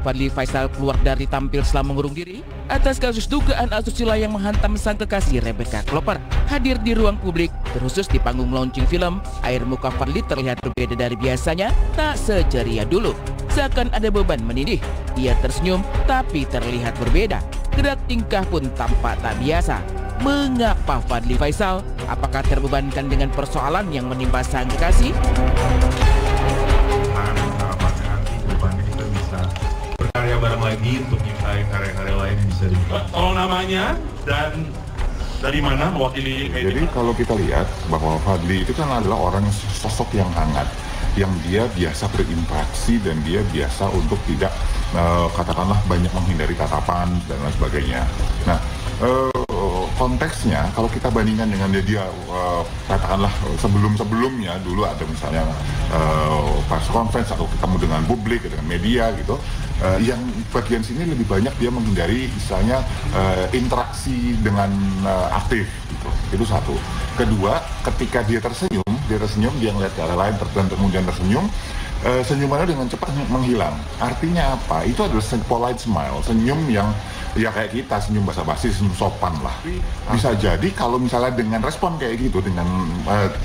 Fadly Faisal keluar dari tampil setelah mengurung diri atas kasus dugaan asusila yang menghantam sang kekasih Rebecca Klopper. Hadir di ruang publik, terkhusus di panggung launching film, air muka Fadly terlihat berbeda dari biasanya, tak seceria dulu. Seakan ada beban menindih. Ia tersenyum tapi terlihat berbeda. Gerak tingkah pun tampak tak biasa. Mengapa Fadly Faisal? Apakah terbebankan dengan persoalan yang menimpa sang kekasih? Karya bareng lagi untuk nyiptain karya-karya lain yang bisa dibuat. Tolong namanya dan dari mana mewakili. Jadi kalau kita lihat bahwa Fadly itu kan adalah orang sosok yang hangat, yang dia biasa berinteraksi dan dia biasa untuk tidak katakanlah banyak menghindari tatapan dan lain sebagainya. Nah, konteksnya kalau kita bandingkan dengan dia katakanlah sebelum-sebelumnya dulu ada misalnya press conference atau ketemu dengan publik dengan media gitu, yang bagian sini lebih banyak dia menghindari misalnya interaksi dengan aktif gitu. Itu satu. Kedua, ketika dia tersenyum dia ngeliat ke arah lain dan kemudian tersenyum, senyumannya dengan cepat menghilang. Artinya apa? Itu adalah polite smile, senyum yang ya kayak kita, senyum basa-basi, senyum sopan lah. Bisa jadi kalau misalnya dengan respon kayak gitu, dengan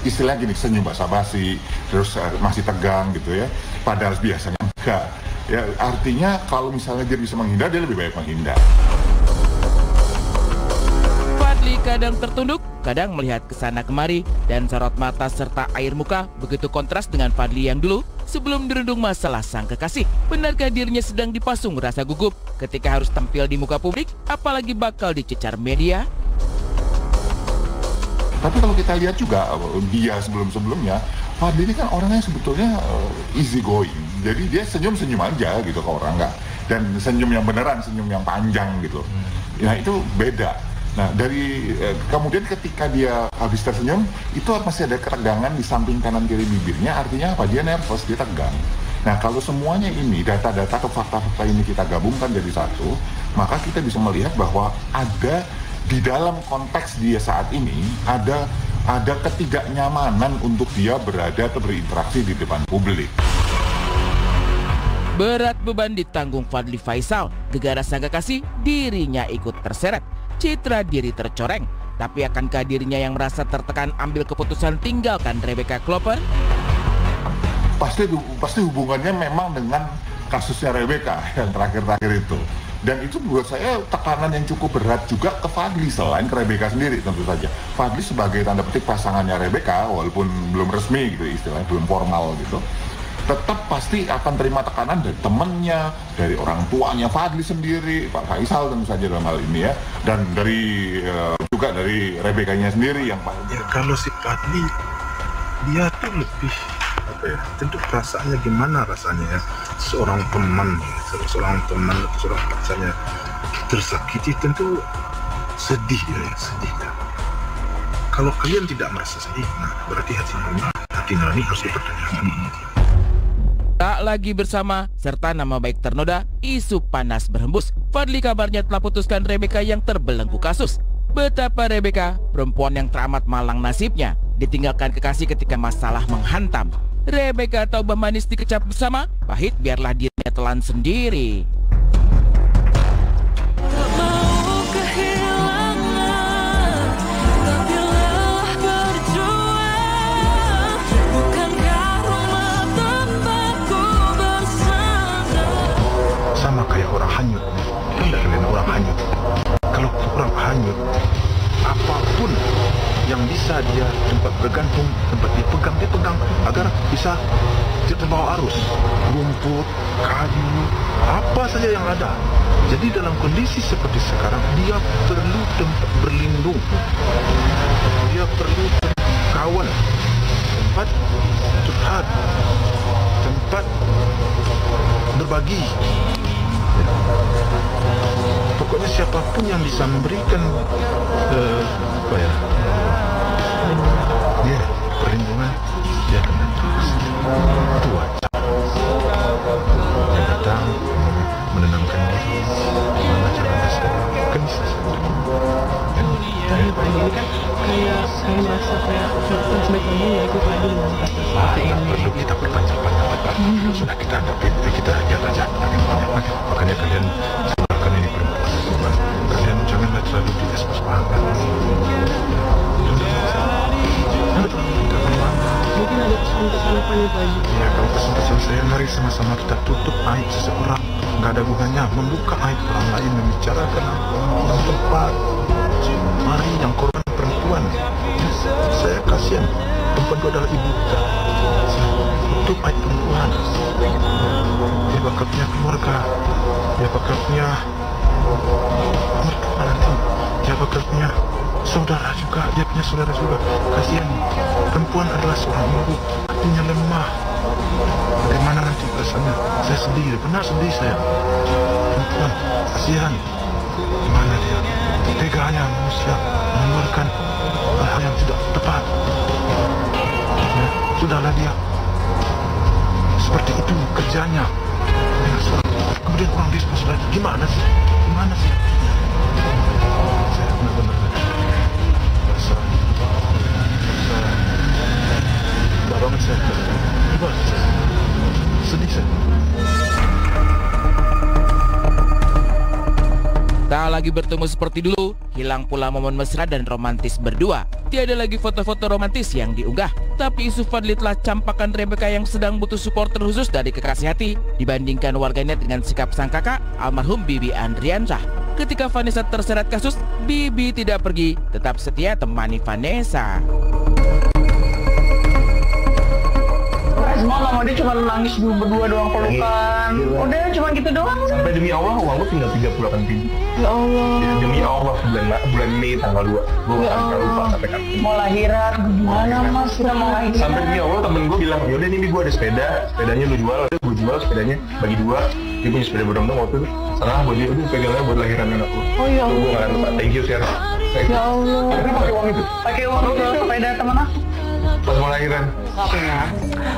istilahnya gini, senyum basa-basi, terus masih tegang gitu ya, padahal biasanya enggak. Ya artinya kalau misalnya dia bisa menghindar, dia lebih baik menghindar. Fadly kadang tertunduk, kadang melihat ke sana kemari, dan sorot mata serta air muka begitu kontras dengan Fadly yang dulu sebelum dirundung masalah sang kekasih. Benarkah dirinya sedang dipasung rasa gugup ketika harus tampil di muka publik, apalagi bakal dicecar media? Tapi kalau kita lihat juga dia sebelum-sebelumnya, Fadly ini kan orangnya sebetulnya easy going. Jadi dia senyum-senyum aja gitu ke orang, nggak. Dan senyum yang beneran, senyum yang panjang gitu. Nah itu beda. Nah kemudian ketika dia habis tersenyum, itu masih ada ketegangan di samping kanan kiri bibirnya. Artinya apa? Dia nervous, dia tegang. Nah kalau semuanya ini, data-data atau fakta-fakta ini kita gabungkan jadi satu, maka kita bisa melihat bahwa ada di dalam konteks dia saat ini ada ketidaknyamanan untuk dia berada atau berinteraksi di depan publik. Berat beban ditanggung Fadly Faisal, gegara sang kekasih, dirinya ikut terseret. Citra diri tercoreng, tapi akankah dirinya yang merasa tertekan ambil keputusan tinggalkan Rebecca Klopper? Pasti hubungannya memang dengan kasusnya Rebecca yang terakhir-terakhir itu. Dan itu buat saya tekanan yang cukup berat juga ke Fadly selain ke Rebecca sendiri tentu saja. Fadly sebagai tanda petik pasangannya Rebecca, walaupun belum resmi gitu istilahnya, belum formal gitu, tetap pasti akan terima tekanan dari temannya, dari orang tuanya Fadly sendiri, Pak Faisal tentu saja dalam hal ini ya, dan dari juga dari Rebecca-nya sendiri yang ya, kalau si Fadly dia tuh lebih apa ya, tentu perasaannya gimana rasanya ya, seorang teman atau seorang pacarnya tersakiti, tentu sedih ya, sedih ya. Kalau kalian tidak merasa sedih, nah berarti hati nurani harus dipertanyakan. Tak lagi bersama, serta nama baik ternoda, isu panas berhembus. Fadly kabarnya telah putuskan Rebecca yang terbelenggu kasus. Betapa Rebecca, perempuan yang teramat malang nasibnya, ditinggalkan kekasih ketika masalah menghantam. Rebecca tahu bah manis dikecap bersama, pahit biarlah dirinya telan sendiri. Sama kayak orang hanyut, kan tidak kalian orang hanyut. Kalau orang hanyut, apapun yang bisa dia tempat bergantung, tempat dipegang, dia pegang agar bisa terbawa arus. Rumput, kayu, apa saja yang ada. Jadi dalam kondisi seperti sekarang, dia perlu tempat berlindung, dia perlu kawan, tempat curhat, tempat berbagi. Pokoknya siapapun yang bisa memberikan perlindungan, dia akan itu wajib. Dia datang menenangkan diri, gimana cara bisa kan bisa. Tapi Pak ini kan kayak saya merasa kayak flashback lagi ya itu tadi dengan kata seperti ini. Perlu kita perpanjang-panjang. Sudah kita hadapi, kita lihat aja. Makanya kalian sebarkan ini perempuan. Kalian janganlah terlalu diespaspakan. Mungkin ada pesan-pesan apa nih Pak Haji? Ya, kalau pesan-pesan saya, mari sama-sama kita tutup aib seseorang. Nggak ada gunanya membuka aib orang lain, membicarakan orang tepat. Mari yang korban perempuan. Saya kasihan, perempuan itu adalah ibu kita. Tutup aib perempuan. Dia bakal punya keluarga. Dia bakal punya mertua nanti. Dia bakal punya saudara juga. Dia punya saudara juga. Kasihan, perempuan adalah seorang ibu, hatinya lemah. Bagaimana nanti perasaannya? Saya sedih, benar sedih saya. Perempuan, kasihan. Gimana dia? Teganya manusia mengeluarkan hal yang tidak tepat. Ya, sudahlah dia. Seperti itu kerjanya. Kemudian orang dispos lagi. Gimana sih? Gimana sih? Saya benar-benar merasa banget saya. Gimana saya? Sedih saya. Tak lagi bertemu seperti dulu, hilang pula momen mesra dan romantis berdua. Tiada lagi foto-foto romantis yang diunggah. Tapi isu Fadli telah campakkan Rebecca yang sedang butuh supporter khusus dari kekasih hati dibandingkan warganet dengan sikap sang kakak, almarhum Bibi Andriansyah. Ketika Vanessa terseret kasus, Bibi tidak pergi, tetap setia temani Vanessa. Semua dia cuma nangis berdua doang pelukan. Udah cuma gitu doang. Sampai demi Allah uang lu tinggal 38 ribu. Ya Allah. Ya, demi Allah bulan Mei tanggal 2. Gue gak akan lupa sampai kapan. Mau lahiran gimana Mas? Kita mau lahiran. Sampai demi Allah temen gue bilang, yaudah ini gue ada sepedanya lu jual, gue jual sepedanya bagi 2. Dia punya sepeda bodong-bodong waktu itu. Serah buat dia, udah pegangnya buat lahiran anak lu. Oh ya Gue gak akan lupa. Thank you Sir. Ya Allah. Tapi pakai uang itu. Pakai uang itu sepeda temen aku. Pas mau lahiran.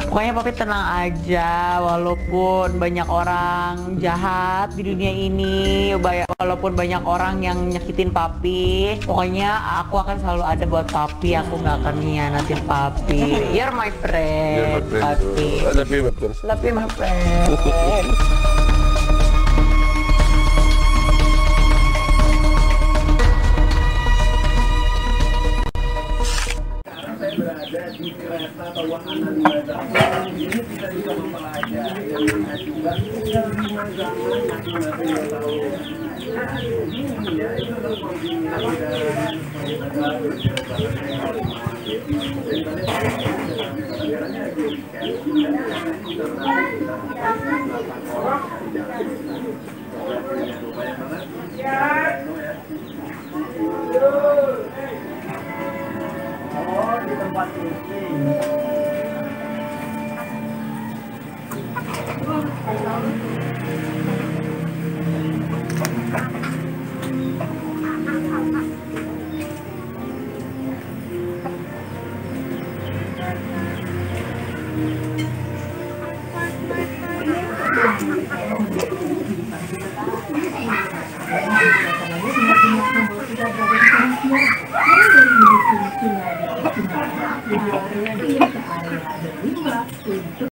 Pokoknya Papi tenang aja, walaupun banyak orang jahat di dunia ini, walaupun banyak orang yang nyakitin Papi, pokoknya aku akan selalu ada buat Papi, aku gak akan ngianatin Papi. You're my friend, Papi. Love you, my friend. Oh, di tempat ini.